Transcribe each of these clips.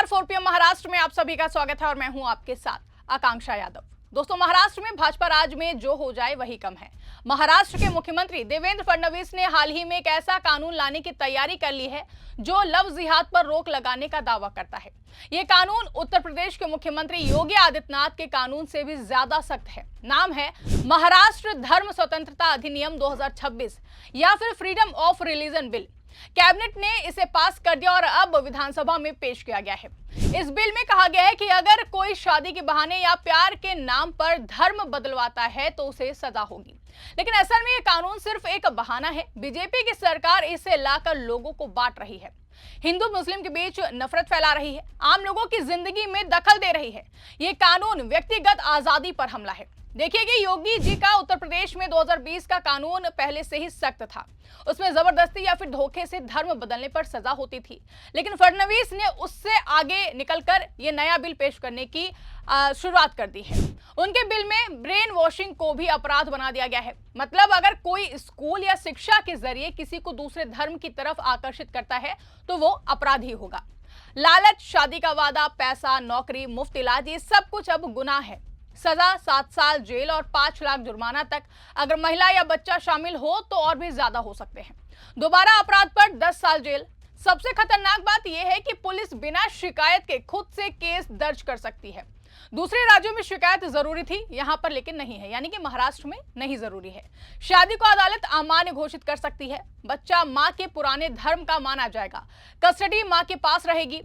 नमस्कार, 4 PM महाराष्ट्र में आप सभी का स्वागत है और मैं हूं आपके साथ आकांक्षा यादव। दोस्तों, महाराष्ट्र में भाजपा राज में जो हो जाए वही कम है। महाराष्ट्र के मुख्यमंत्री देवेंद्र फडणवीस ने हाल ही में एक ऐसा कानून लाने की तैयारी कर ली है जो लव जिहाद पर रोक लगाने का दावा करता है। ये कानून उत्तर प्रदेश के मुख्यमंत्री योगी आदित्यनाथ के कानून से भी ज्यादा सख्त है। नाम है महाराष्ट्र धर्म स्वतंत्रता अधिनियम 2026 या फिर freedom of religion bill. Cabinet ने इसे पास कर दिया और अब विधानसभा में पेश किया गया है। इस बिल में कहा गया है कि अगर कोई शादी के बहाने या प्यार के नाम पर धर्म बदलवाता है तो उसे सजा होगी। लेकिन असल में ये कानून सिर्फ एक बहाना है। बीजेपी की सरकार इसे लाकर लोगों को बांट रही है, हिंदू मुस्लिम के बीच नफरत फैला रही है, आम लोगों की जिंदगी में दखल दे रही है। ये कानून व्यक्तिगत आजादी पर हमला है। देखिए कि योगी जी का उत्तर प्रदेश में 2020 का कानून पहले से ही सख्त था। उसमें जबरदस्ती या फिर धोखे से धर्म बदलने पर सजा होती थी, लेकिन फडणवीस ने उससे आगे निकलकर ये नया बिल पेश करने की शुरुआत कर दी है। उनके बिल में ब्रेन वॉशिंग को भी अपराध बना दिया गया है। मतलब अगर कोई स्कूल या शिक्षा के जरिए किसी को दूसरे धर्म की तरफ आकर्षित करता है तो वो अपराधी होगा। लालच, शादी का वादा, पैसा, नौकरी, मुफ्त इलाज, ये सब कुछ अब गुनाह है। सजा 7 साल जेल और 5 लाख जुर्माना तक। अगर महिला या बच्चा शामिल हो तो और भी ज्यादा हो सकते हैं। दोबारा अपराध पर 10 साल जेल। सबसे खतरनाक बात यह है कि पुलिस बिना शिकायत के खुद से केस दर्ज कर सकती है। दूसरे राज्यों में शिकायत जरूरी थी, यहां पर लेकिन नहीं है, यानी कि महाराष्ट्र में नहीं जरूरी है। शादी को अदालत अमान्य घोषित कर सकती है। बच्चा मां के पुराने धर्म का माना जाएगा। कस्टडी मां के पास रहेगी।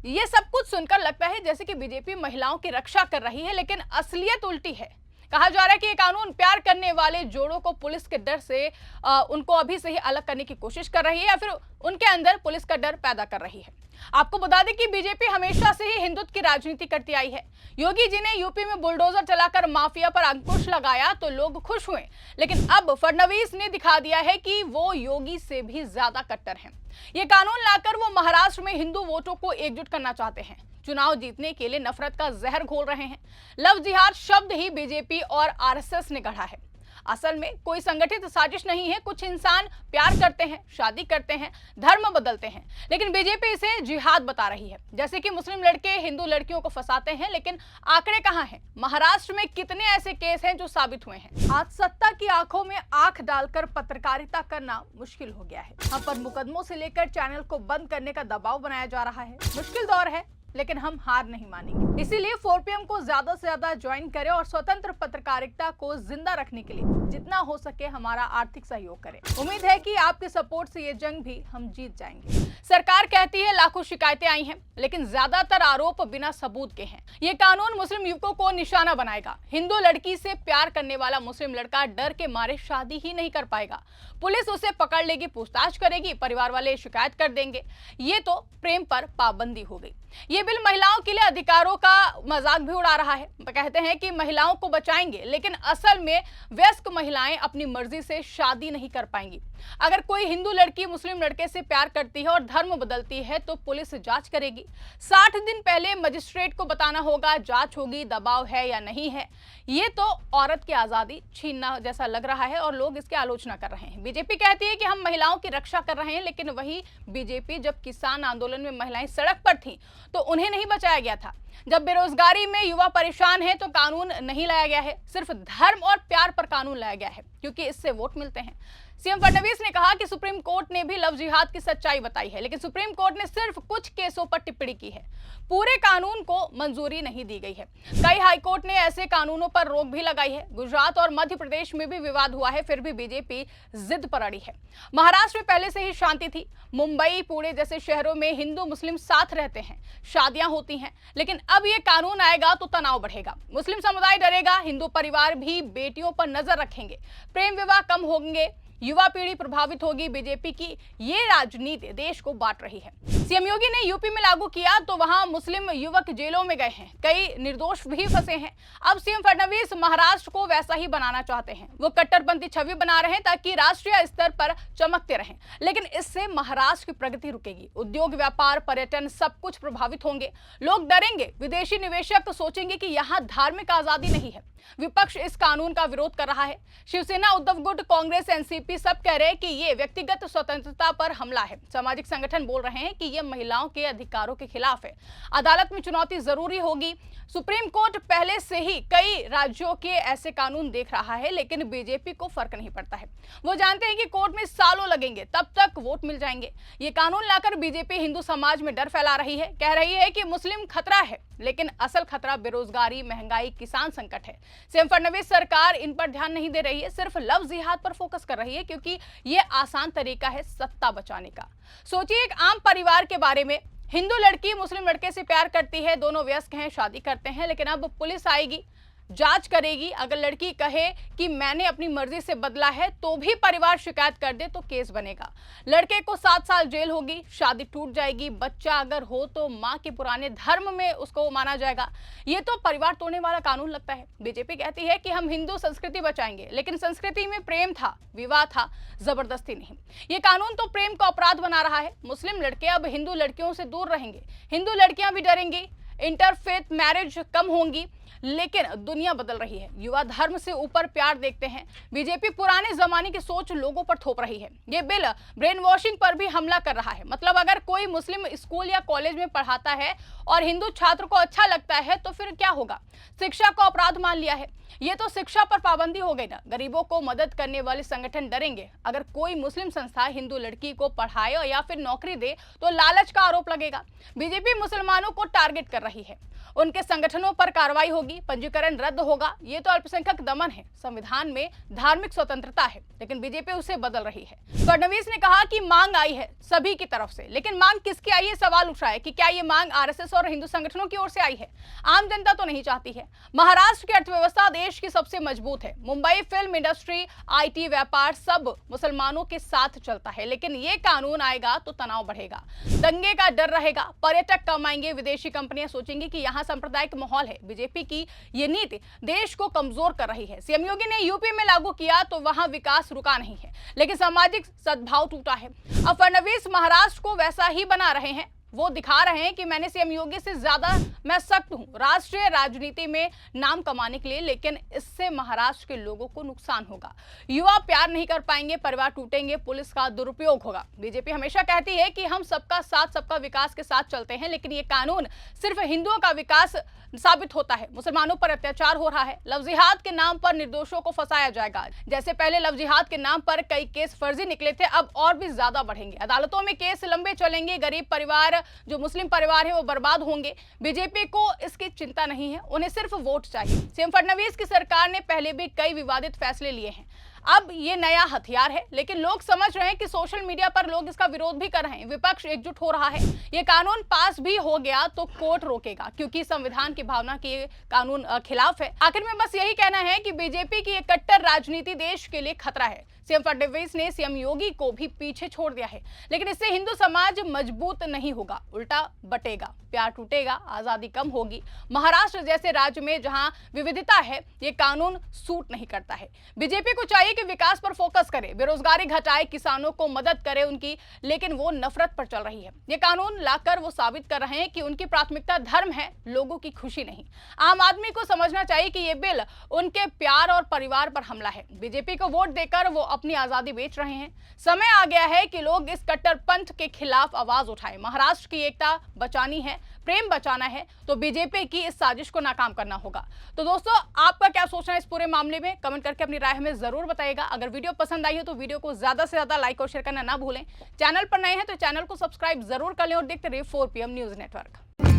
ये सब कुछ सुनकर लगता है जैसे कि बीजेपी महिलाओं की रक्षा कर रही है, लेकिन असलियत उल्टी है। कहा जा रहा है कि ये कानून प्यार करने वाले जोड़ों को पुलिस के डर से उनको अभी से ही अलग करने की कोशिश कर रही है या फिर उनके अंदर पुलिस का डर पैदा कर रही है। आपको बता दें कि बीजेपी हमेशा से ही हिंदुत्व की राजनीति करती आई है। योगी जी ने यूपी में बुलडोजर चलाकर माफिया पर अंकुश लगाया तो लोग खुश हुए, लेकिन अब फडणवीस ने दिखा दिया है कि वो योगी से भी ज्यादा कट्टर हैं। ये कानून लाकर वो महाराष्ट्र में हिंदू वोटों को एकजुट करना चाहते हैं। चुनाव जीतने के लिए नफरत का जहर घोल रहे हैं। लव जिहाद शब्द ही बीजेपी और आरएसएस ने गढ़ा है। असल में कोई संगठित साजिश नहीं है। कुछ इंसान प्यार करते हैं, शादी करते हैं, धर्म बदलते हैं, लेकिन बीजेपी इसे जिहाद बता रही है। जैसे कि मुस्लिम लड़के हिंदू लड़कियों को फंसाते हैं, लेकिन आंकड़े कहां हैं? महाराष्ट्र में कितने ऐसे केस हैं जो साबित हुए हैं? आज सत्ता की आंखों में आंख डालकर पत्रकारिता करना मुश्किल हो गया है। हम पर मुकदमों से लेकर चैनल को बंद करने का दबाव बनाया जा रहा है। मुश्किल दौर है, लेकिन हम हार नहीं मानेंगे। इसीलिए 4 PM को ज्यादा से ज्यादा ज्वाइन करें और स्वतंत्र पत्रकारिता को जिंदा रखने के लिए जितना हो सके हमारा आर्थिक सहयोग करें। उम्मीद है कि आपके सपोर्ट से ये जंग भी हम जीत जाएंगे। सरकार कहती है लाखों शिकायतें आई हैं, लेकिन ज्यादातर आरोप बिना सबूत के हैं। ये कानून मुस्लिम युवकों को निशाना बनाएगा। हिंदू लड़की से प्यार करने वाला मुस्लिम लड़का डर के मारे शादी ही नहीं कर पाएगा। पुलिस उसे पकड़ लेगी, पूछताछ करेगी, परिवार वाले शिकायत कर देंगे। ये तो प्रेम पर पाबंदी हो गई। ये बिल महिलाओं के लिए अधिकारों का मजाक भी उड़ा रहा है। कहते हैं कि महिलाओं को बचाएंगे, लेकिन असल में वयस्क महिलाएं अपनी मर्जी से शादी नहीं कर पाएंगी। अगर कोई हिंदू लड़की मुस्लिम लड़के से प्यार करती है और धर्म बदलती है तो पुलिस जांच करेगी। 60 दिन पहले मजिस्ट्रेट को बताना होगा, जांच होगी, दबाव है या नहीं है। ये तो औरत की आजादी छीनना जैसा लग रहा है और लोग इसकी आलोचना कर रहे हैं। बीजेपी कहती है कि हम महिलाओं की रक्षा कर रहे हैं, लेकिन वही बीजेपी जब किसान आंदोलन में महिलाएं सड़क पर थीं तो उन्हें नहीं बचाया गया था। जब बेरोजगारी में युवा परेशान है तो कानून नहीं लाया गया है। सिर्फ धर्म और प्यार पर कानून लाया गया है क्योंकि इससे वोट मिलते हैं। सीएम फडणवीस ने कहा कि सुप्रीम कोर्ट ने भी लव जिहाद की सच्चाई बताई है, लेकिन सुप्रीम कोर्ट ने सिर्फ कुछ केसों पर टिप्पणी की है। पूरे कानून को मंजूरी नहीं दी गई है। कई हाईकोर्ट ने ऐसे कानूनों पर रोक भी लगाई है। गुजरात और मध्य प्रदेश में भी विवाद हुआ है, फिर भी बीजेपी जिद पर अड़ी है। महाराष्ट्र में पहले से ही शांति थी। मुंबई, पुणे जैसे शहरों में हिंदू मुस्लिम साथ रहते हैं, शादियां होती हैं, लेकिन अब ये कानून आएगा तो तनाव बढ़ेगा। मुस्लिम समुदाय डरेगा, हिंदू परिवार भी बेटियों पर नजर रखेंगे, प्रेम विवाह कम होंगे, युवा पीढ़ी प्रभावित होगी। बीजेपी की ये राजनीति देश को बांट रही है। सीएम योगी ने यूपी में लागू किया तो वहां मुस्लिम युवक जेलों में गए हैं, कई निर्दोष भी फंसे हैं। अब सीएम फडणवीस महाराष्ट्र को वैसा ही बनाना चाहते हैं। वो कट्टरपंथी छवि बना रहे हैं ताकि राष्ट्रीय स्तर पर चमकते रहें, लेकिन इससे महाराष्ट्र की प्रगति रुकेगी। उद्योग, व्यापार, पर्यटन सब कुछ प्रभावित होंगे। लोग डरेंगे। विदेशी निवेशक तो सोचेंगे कि यहाँ धार्मिक आजादी नहीं है। विपक्ष इस कानून का विरोध कर रहा है। शिवसेना, उद्धव गुट, कांग्रेस, एनसीपी बीजेपी सब कह रहे हैं कि ये व्यक्तिगत स्वतंत्रता पर हमला है। सामाजिक संगठन बोल रहे हैं कि ये महिलाओं के अधिकारों के खिलाफ है। अदालत में चुनौती जरूरी होगी। सुप्रीम कोर्ट पहले से ही कई राज्यों के ऐसे कानून देख रहा है, लेकिन बीजेपी को फर्क नहीं पड़ता है। वो जानते हैं कि कोर्ट में सालों लगेंगे, तब तक वोट मिल जाएंगे। ये कानून लाकर बीजेपी हिंदू समाज में डर फैला रही है। कह रही है कि मुस्लिम खतरा है, लेकिन असल खतरा बेरोजगारी, महंगाई, किसान संकट है। सीएम फडणवीस सरकार इन पर ध्यान नहीं दे रही है, सिर्फ लव जिहाद पर फोकस कर रही है, क्योंकि ये आसान तरीका है सत्ता बचाने का। सोचिए एक आम परिवार के बारे में। हिंदू लड़की मुस्लिम लड़के से प्यार करती है, दोनों वयस्क हैं, शादी करते हैं, लेकिन अब पुलिस आएगी, जांच करेगी। अगर लड़की कहे कि मैंने अपनी मर्जी से बदला है, तो भी परिवार शिकायत कर दे तो केस बनेगा। लड़के को 7 साल जेल होगी, शादी टूट जाएगी। बच्चा अगर हो तो मां के पुराने धर्म में उसको माना जाएगा। ये तो परिवार तोड़ने वाला कानून लगता है। बीजेपी कहती है कि हम हिंदू संस्कृति बचाएंगे, लेकिन संस्कृति में प्रेम था, विवाह था, जबरदस्ती नहीं। ये कानून तो प्रेम को अपराध बना रहा है। मुस्लिम लड़के अब हिंदू लड़कियों से दूर रहेंगे, हिंदू लड़कियां भी डरेंगी, इंटरफेथ मैरिज कम होंगी। लेकिन दुनिया बदल रही है, युवा धर्म से ऊपर प्यार देखते हैं। बीजेपी पुराने जमाने की सोच लोगों पर थोप रही है। ये बिल ब्रेन वॉशिंग पर भी हमला कर रहा है। मतलब अगर कोई मुस्लिम स्कूल या कॉलेज में पढ़ाता है और हिंदू छात्र को अच्छा लगता है, तो फिर क्या होगा? शिक्षा को अपराध मान लिया है। ये तो शिक्षा पर पाबंदी हो गई ना। गरीबों को मदद करने वाले संगठन डरेंगे। अगर कोई मुस्लिम संस्था हिंदू लड़की को पढ़ाए या फिर नौकरी दे, तो लालच का आरोप लगेगा। बीजेपी मुसलमानों को टारगेट कर रही है, उनके संगठनों पर कार्रवाई होगी, पंजीकरण रद्द होगा। ये तो अल्पसंख्यक दमन है। संविधान में धार्मिक स्वतंत्रता है, लेकिन बीजेपी उसे बदल रही है। फडणवीस ने कहा कि मांग आई है सभी की तरफ से, लेकिन मांग किसकी आई है? सवाल उठ रहा है कि क्या ये मांग आरएसएस और हिंदू संगठनों की ओर से आई है? आम जनता तो नहीं चाहती है। महाराष्ट्र की अर्थव्यवस्था देश की सबसे मजबूत है। मुंबई, फिल्म इंडस्ट्री, आईटी, व्यापार सब मुसलमानों के साथ चलता है, लेकिन ये कानून आएगा तो तनाव बढ़ेगा, दंगे का डर रहेगा, पर्यटक कम आएंगे, विदेशी कंपनियां सोचेंगी कि यहाँ सांप्रदायिक माहौल है। बीजेपी की ये नीति देश को कमजोर कर रही है। सीएम योगी ने यूपी में लागू किया तो वहां विकास रुका नहीं है, लेकिन सामाजिक सद्भाव टूटा है। अब फडणवीस महाराष्ट्र को वैसा ही बना रहे हैं। वो दिखा रहे हैं कि मैंने सीएम योगी से ज्यादा मैं सख्त हूं राष्ट्रीय राजनीति में नाम कमाने के लिए, लेकिन इससे महाराष्ट्र के लोगों को नुकसान होगा। युवा प्यार नहीं कर पाएंगे, परिवार टूटेंगे, पुलिस का दुरुपयोग होगा। बीजेपी हमेशा कहती है कि हम सबका साथ सबका विकास के साथ चलते हैं, लेकिन ये कानून सिर्फ हिंदुओं का विकास साबित होता है। मुसलमानों पर अत्याचार हो रहा है। लव जिहाद के नाम पर निर्दोषों को फंसाया जाएगा। जैसे पहले लव जिहाद के नाम पर कई केस फर्जी निकले थे, अब और भी ज्यादा बढ़ेंगे। अदालतों में केस लंबे चलेंगे। गरीब परिवार, जो मुस्लिम परिवार है, वो बर्बाद होंगे। बीजेपी को इसकी चिंता नहीं है, उन्हें सिर्फ वोट चाहिए। सीएम फडणवीस की सरकार ने पहले भी कई विवादित फैसले लिए हैं। अब ये नया हथियार है, लेकिन लोग समझ रहे हैं कि सोशल मीडिया पर लोग इसका विरोध भी कर रहे हैं। विपक्ष एकजुट हो रहा है। ये कानून पास भी हो गया तो कोर्ट रोकेगा, क्योंकि संविधान की भावना के कानून खिलाफ है। आखिर में बस यही कहना है कि बीजेपी की ये कट्टर राजनीति देश के लिए खतरा है। सीएम फडणवीस ने सीएम योगी को भी पीछे छोड़ दिया है, लेकिन इससे हिंदू समाज मजबूत नहीं होगा, उल्टा बटेगा, प्यार टूटेगा, आजादी कम होगी। महाराष्ट्र जैसे राज्य में जहां विविधता है, ये कानून सूट नहीं करता है। बीजेपी को चाहिए कि विकास पर फोकस करे, बेरोजगारी घटाए, किसानों को मदद करे उनकी, लेकिन वो नफरत पर चल रही है। ये कानून लाकर वो साबित कर रहे हैं कि उनकी प्राथमिकता धर्म है, लोगों की खुशी नहीं। आम आदमी को समझना चाहिए कि ये बिल उनके प्यार और परिवार पर हमला है। बीजेपी को वोट देकर वो अपनी आजादी बेच रहे हैं। समय आ गया है कि लोग इस कट्टरपंथ के खिलाफ आवाज उठाएं। महाराष्ट्र की एकता बचानी है, प्रेम बचाना है, तो बीजेपी की इस साजिश को नाकाम करना होगा। तो दोस्तों, आपका क्या सोचना है इस पूरे मामले में? कमेंट करके अपनी राय हमें जरूर बताइएगा। अगर वीडियो पसंद आई हो तो वीडियो को ज्यादा से ज्यादा लाइक और शेयर करना ना भूलें। चैनल पर नए हैं तो चैनल को सब्सक्राइब जरूर कर लें और देखते रहिए 4 PM न्यूज नेटवर्क।